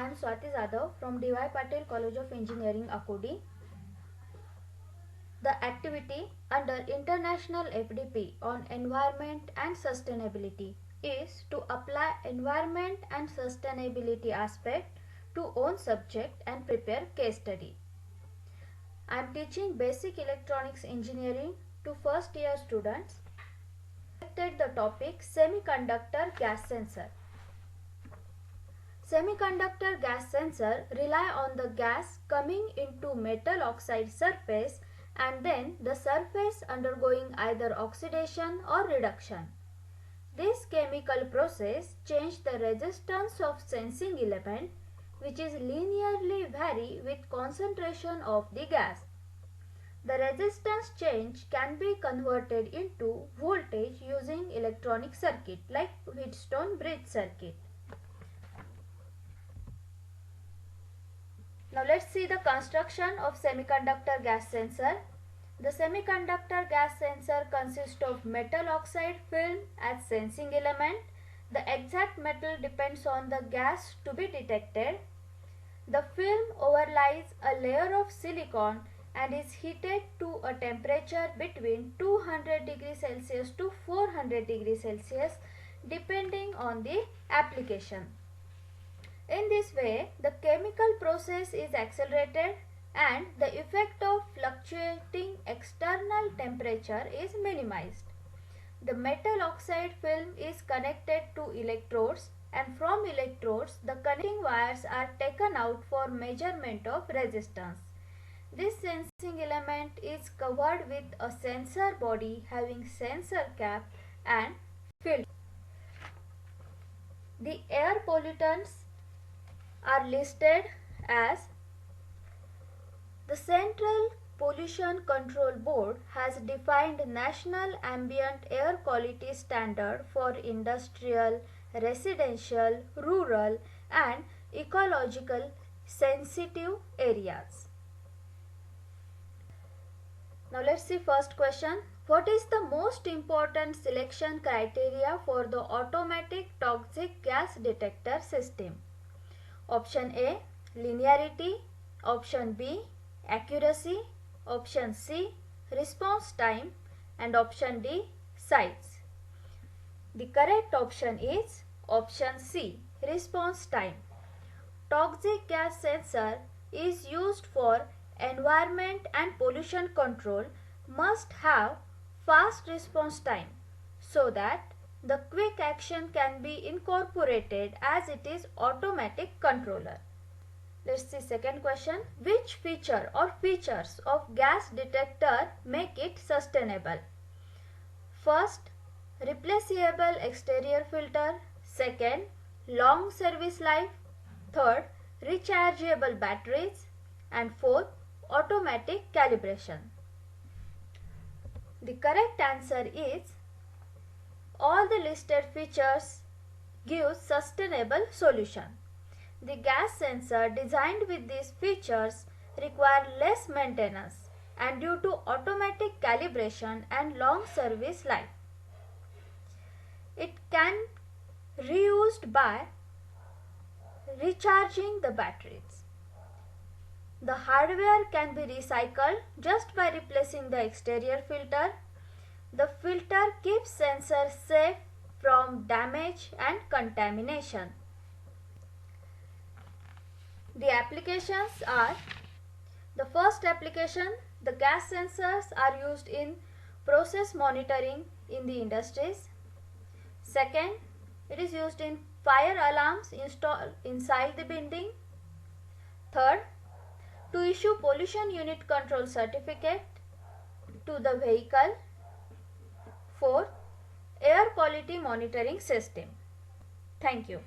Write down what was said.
I am Swati Jadhav from D.Y. Patil College of Engineering, Akodi. The activity under International FDP on Environment and Sustainability is to apply environment and sustainability aspect to own subject and prepare case study. I am teaching basic electronics engineering to first year students. Selected the topic semiconductor gas sensor. Semiconductor gas sensor rely on the gas coming into metal oxide surface and then the surface undergoing either oxidation or reduction. This chemical process change the resistance of sensing element, which is linearly vary with concentration of the gas. The resistance change can be converted into voltage using electronic circuit like Wheatstone bridge circuit. Now let's see the construction of semiconductor gas sensor. The semiconductor gas sensor consists of metal oxide film as sensing element. The exact metal depends on the gas to be detected. The film overlies a layer of silicon and is heated to a temperature between 200 degrees Celsius to 400 degrees Celsius depending on the application. In this way, the chemical process is accelerated and the effect of fluctuating external temperature is minimized. The metal oxide film is connected to electrodes and from electrodes the connecting wires are taken out for measurement of resistance. This sensing element is covered with a sensor body having sensor cap and filter. The air pollutants are listed as the Central Pollution Control Board has defined National Ambient Air Quality Standard for industrial, residential, rural and ecological sensitive areas. Now let's see first question. What is the most important selection criteria for the automatic toxic gas detector system? Option A, linearity. Option B, accuracy. Option C, response time. And option D, size. The correct option is option C, response time. Toxic gas sensor is used for environment and pollution control must have fast response time so that the quick action can be incorporated as it is automatic controller. Let's see second question. Which feature or features of gas detector make it sustainable? First, replaceable exterior filter. Second, long service life. Third, rechargeable batteries. And fourth, automatic calibration. The correct answer is all the listed features give sustainable solution. The gas sensor designed with these features require less maintenance and due to automatic calibration and long service life. It can reused by recharging the batteries. The hardware can be recycled just by replacing the exterior filter. The filter keeps sensor safe from damage and contamination. The applications are: the first application, the gas sensors are used in process monitoring in the industries. Second, it is used in fire alarms installed inside the building. Third, to issue pollution unit control certificate to the vehicle. Fourth, air quality monitoring system. Thank you.